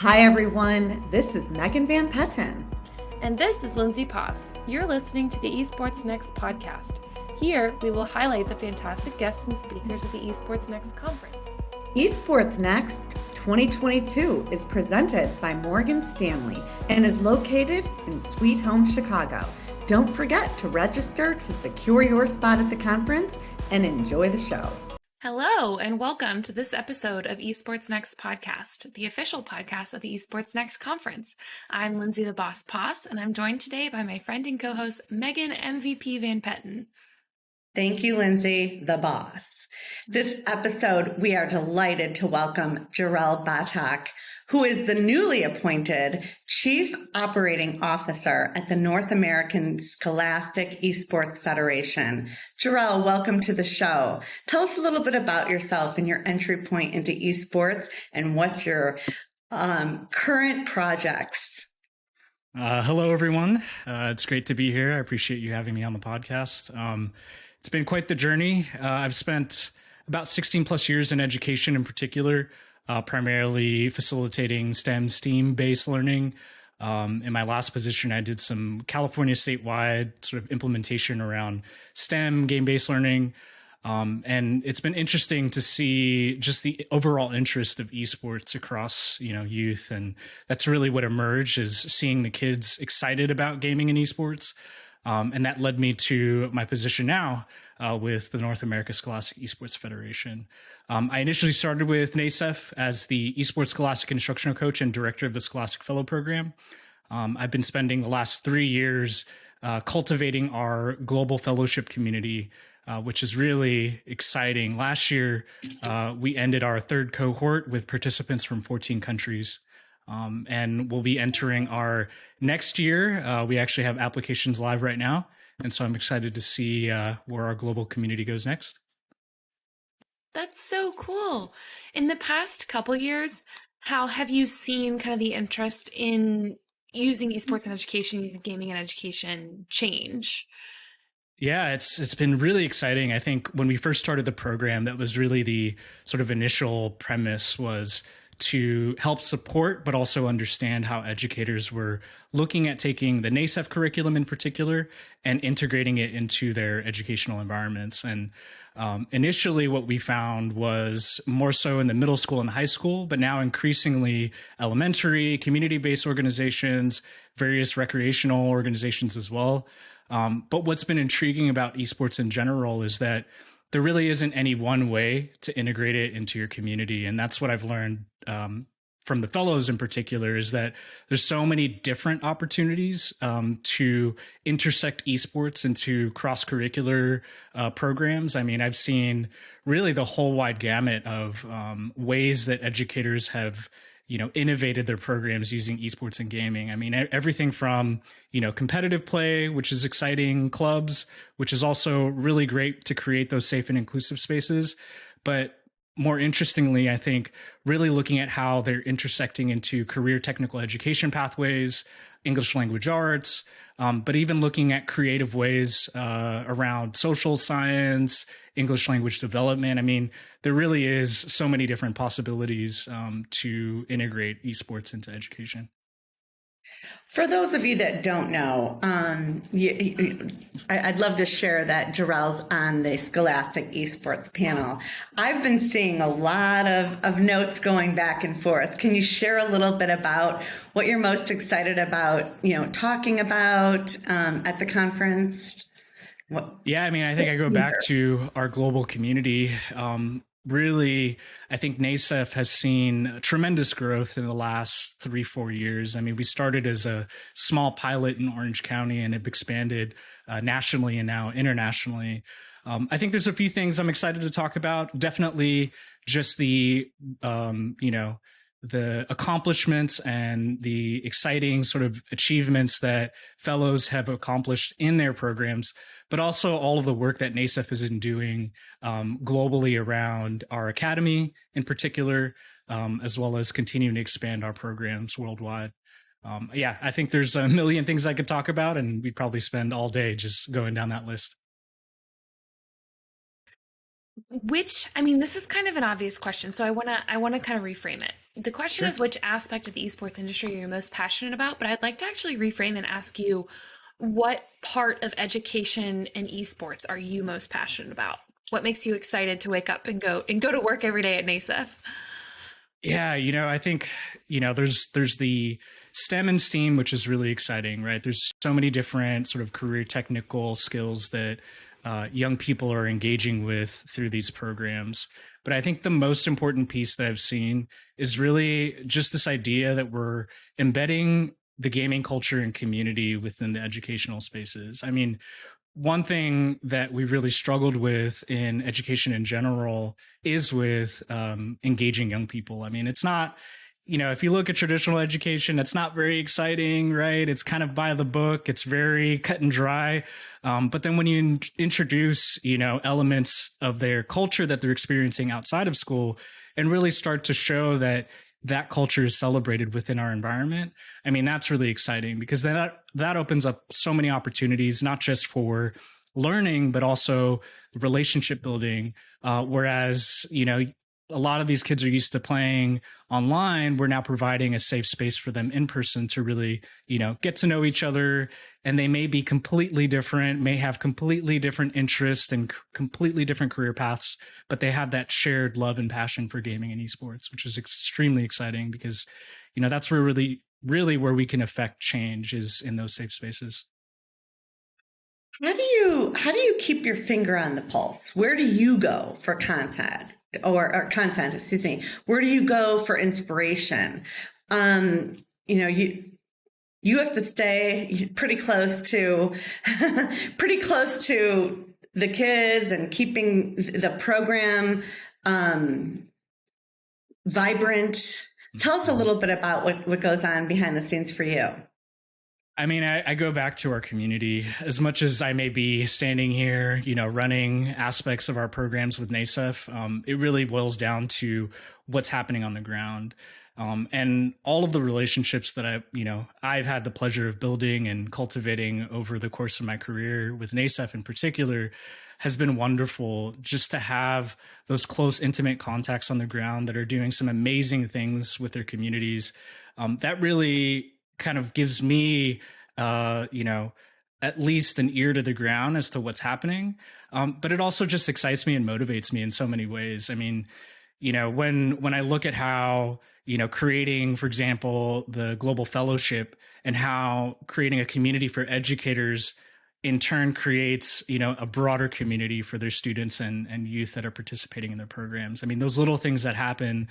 Hi, everyone. This is Megan Van Petten. And this is Lindsay Poss. You're listening to the EsportsNext podcast. Here, we will highlight the fantastic guests and speakers of the EsportsNext conference. EsportsNext 2022 is presented by Morgan Stanley and is located in Sweet Home, Chicago. Don't forget to register to secure your spot at the conference and enjoy the show. Hello, and welcome to this episode of EsportsNext podcast, the official podcast of the EsportsNext conference. I'm Lindsay the Boss Poss, and I'm joined today by my friend and co-host Megan MVP Van Petten. Thank you, Lindsay, the boss. This episode, we are delighted to welcome Jorrel Batac, who is the newly appointed Chief Operating Officer at the North American Scholastic Esports Federation. Jorrel, welcome to the show. Tell us a little bit about yourself and your entry point into esports and what's your current projects. Hello, everyone. It's great to be here. I appreciate you having me on the podcast. It's been quite the journey. I've spent about 16 plus years in education in particular, primarily facilitating STEM-based learning. In my last position, I did some California statewide sort of implementation around STEM, game-based learning. And it's been interesting to see just the overall interest of esports across, youth. And that's really what emerged, is seeing the kids excited about gaming and esports. And that led me to my position now with the North America Scholastic Esports Federation. I initially started with NASEF as the Esports Scholastic Instructional Coach and Director of the Scholastic Fellow Program. I've been spending the last 3 years cultivating our global fellowship community, which is really exciting. Last year, we ended our third cohort with participants from 14 countries. And we'll be entering our next year. We actually have applications live right now. And so I'm excited to see where our global community goes next. That's so cool. In the past couple years, how have you seen kind of the interest in using esports in education, using gaming in education change? Yeah, it's been really exciting. I think when we first started the program, that was really the sort of initial premise, was to help support, but also understand how educators were looking at taking the NASEF curriculum in particular and integrating it into their educational environments. And initially what we found was more so in the middle school and high school, but now increasingly elementary, community-based organizations, various recreational organizations as well. But what's been intriguing about esports in general is that there really isn't any one way to integrate it into your community. And that's what I've learned from the fellows in particular, is that there's so many different opportunities to intersect esports into cross-curricular programs. I mean, I've seen really the whole wide gamut of ways that educators have innovated their programs using esports and gaming. I mean, everything from, competitive play, which is exciting, clubs, which is also really great to create those safe and inclusive spaces. But more interestingly, I think really looking at how they're intersecting into career technical education pathways, English language arts, but even looking at creative ways around social science, English language development. I mean, there really is so many different possibilities to integrate esports into education. For those of you that don't know, I'd love to share that Jorrel's on the Scholastic Esports panel. I've been seeing a lot of notes going back and forth. Can you share a little bit about what you're most excited about, talking about at the conference? Yeah, I mean, I think I go back to our global community. Really, I think NASEF has seen tremendous growth in the last 3-4 years. I mean, we started as a small pilot in Orange County and have expanded nationally and now internationally. I think there's a few things I'm excited to talk about. Definitely just the accomplishments and the exciting sort of achievements that fellows have accomplished in their programs, but also all of the work that NASEF is doing globally around our academy in particular, as well as continuing to expand our programs worldwide. I think there's a million things I could talk about, and we'd probably spend all day just going down that list. this is kind of an obvious question, so I want to kind of reframe it. The question is which aspect of the esports industry you're most passionate about, but I'd like to actually reframe and ask you what part of education and esports are you most passionate about? What makes you excited to wake up and go to work every day at NASEF? Yeah, I think, there's the STEM and STEAM, which is really exciting, right? There's so many different sort of career technical skills that young people are engaging with through these programs. But I think the most important piece that I've seen is really just this idea that we're embedding the gaming culture and community within the educational spaces. I mean, one thing that we really struggled with in education in general is with engaging young people. I mean, it's not, if you look at traditional education, it's not very exciting, right? It's kind of by the book. It's very cut and dry. But then when you introduce, elements of their culture that they're experiencing outside of school and really start to show that culture is celebrated within our environment, I mean, that's really exciting because that opens up so many opportunities, not just for learning, but also relationship building. Whereas, a lot of these kids are used to playing online. We're now providing a safe space for them in person to really, get to know each other. And they may be completely different, may have completely different interests and completely different career paths, but they have that shared love and passion for gaming and esports, which is extremely exciting because, that's where really where we can affect change is in those safe spaces. How do you keep your finger on the pulse? Where do you go for content or content, excuse me? Where do you go for inspiration? You have to stay pretty close to the kids and keeping the program vibrant. Tell us a little bit about what goes on behind the scenes for you. I mean, I go back to our community as much as I may be standing here, running aspects of our programs with NASEF. It really boils down to what's happening on the ground. And all of the relationships that I've had the pleasure of building and cultivating over the course of my career with NASEF in particular has been wonderful, just to have those close, intimate contacts on the ground that are doing some amazing things with their communities. That really kind of gives me, at least an ear to the ground as to what's happening. But it also just excites me and motivates me in so many ways. I mean, when I look at how, creating, for example, the Global Fellowship and how creating a community for educators in turn creates, a broader community for their students and youth that are participating in their programs. I mean, those little things that happen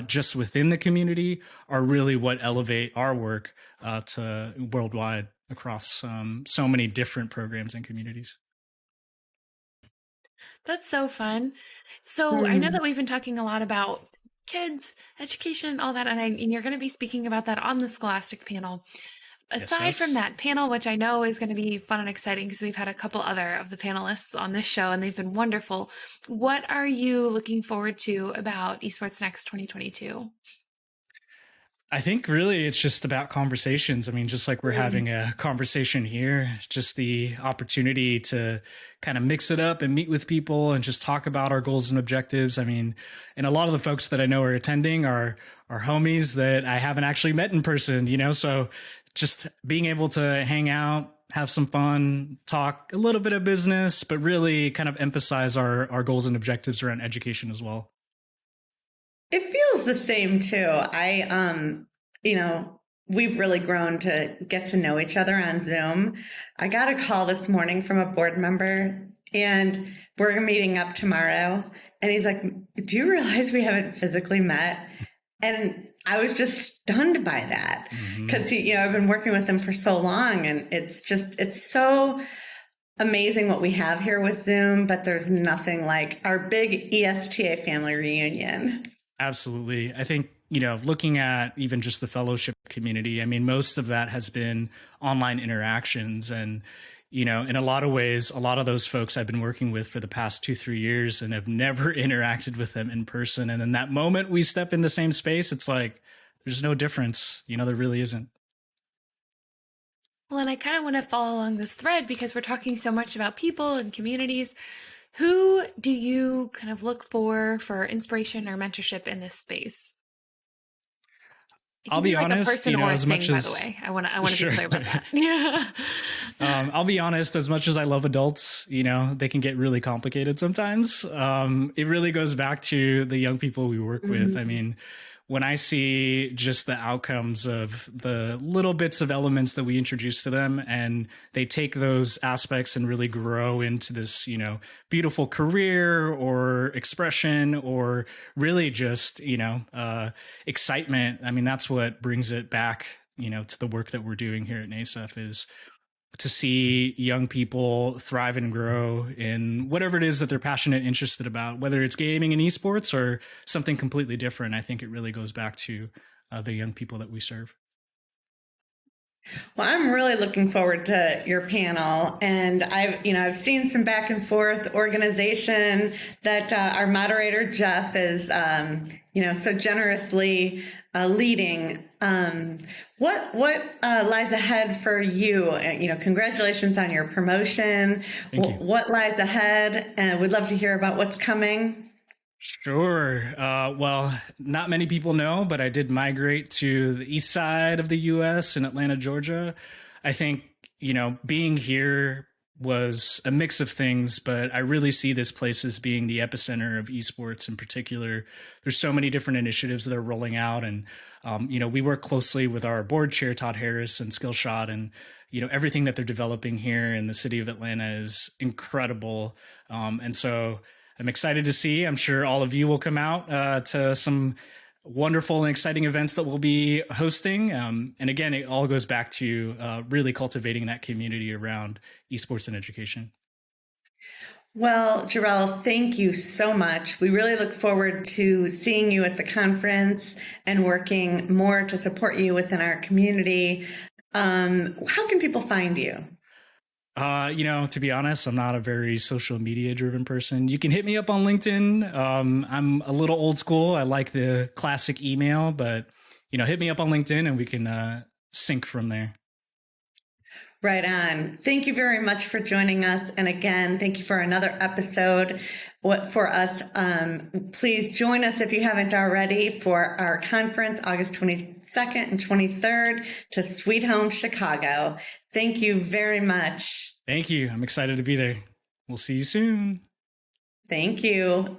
just within the community are really what elevate our work to worldwide across so many different programs and communities. That's so fun. So I know that we've been talking a lot about kids, education, all that, and you're going to be speaking about that on the Scholastic panel. Aside from that panel, which I know is going to be fun and exciting because we've had a couple other of the panelists on this show and they've been wonderful, what are you looking forward to about Esports Next 2022? I think really it's just about conversations. I mean, just like we're having a conversation here, just the opportunity to kind of mix it up and meet with people and just talk about our goals and objectives. I mean, and a lot of the folks that I know are attending are homies that I haven't actually met in person, so just being able to hang out, have some fun, talk a little bit of business, but really kind of emphasize our goals and objectives around education as well. It feels the same too. We've really grown to get to know each other on Zoom. I got a call this morning from a board member and we're meeting up tomorrow. And he's like, do you realize we haven't physically met? And I was just stunned by that because I've been working with him for so long and it's so amazing what we have here with Zoom, but there's nothing like our big ESTA family reunion. Absolutely. I think, looking at even just the fellowship community, I mean, most of that has been online interactions. And, in a lot of ways, a lot of those folks I've been working with for the past 2-3 years and have never interacted with them in person. And then that moment we step in the same space, it's like, there's no difference. There really isn't. Well, and I kind of want to follow along this thread because we're talking so much about people and communities. Who do you kind of look for inspiration or mentorship in this space? It I'll can be be like a honest, person or a as thing, much by as the way. I want to sure. be clear about that. Yeah. I'll be honest, as much as I love adults, they can get really complicated sometimes. It really goes back to the young people we work with. I mean, when I see just the outcomes of the little bits of elements that we introduce to them, and they take those aspects and really grow into this, beautiful career or expression, or really just, excitement. I mean, that's what brings it back, to the work that we're doing here at NASEF, is to see young people thrive and grow in whatever it is that they're passionate and interested about, whether it's gaming and esports or something completely different. I think it really goes back to the young people that we serve. Well, I'm really looking forward to your panel, and I've seen some back and forth organization that our moderator Jeff is, so generously leading. What lies ahead for you? Congratulations on your promotion. Thank you. What lies ahead? And we'd love to hear about what's coming. Sure. Well, not many people know, but I did migrate to the east side of the U.S. in Atlanta, Georgia. I think, being here was a mix of things, but I really see this place as being the epicenter of esports in particular. There's so many different initiatives that are rolling out, and we work closely with our board chair, Todd Harris, and Skillshot, and everything that they're developing here in the city of Atlanta is incredible. And so I'm excited to see. I'm sure all of you will come out to some wonderful and exciting events that we'll be hosting. And again, it all goes back to really cultivating that community around esports and education. Well, Jorrel, thank you so much. We really look forward to seeing you at the conference and working more to support you within our community. How can people find you? To be honest, I'm not a very social media driven person. You can hit me up on LinkedIn. I'm a little old school. I like the classic email, but, hit me up on LinkedIn and we can sync from there. Right on. Thank you very much for joining us. And again, thank you for another episode for us. Please join us if you haven't already for our conference, August 22nd and 23rd to Sweet Home Chicago. Thank you very much. Thank you. I'm excited to be there. We'll see you soon. Thank you.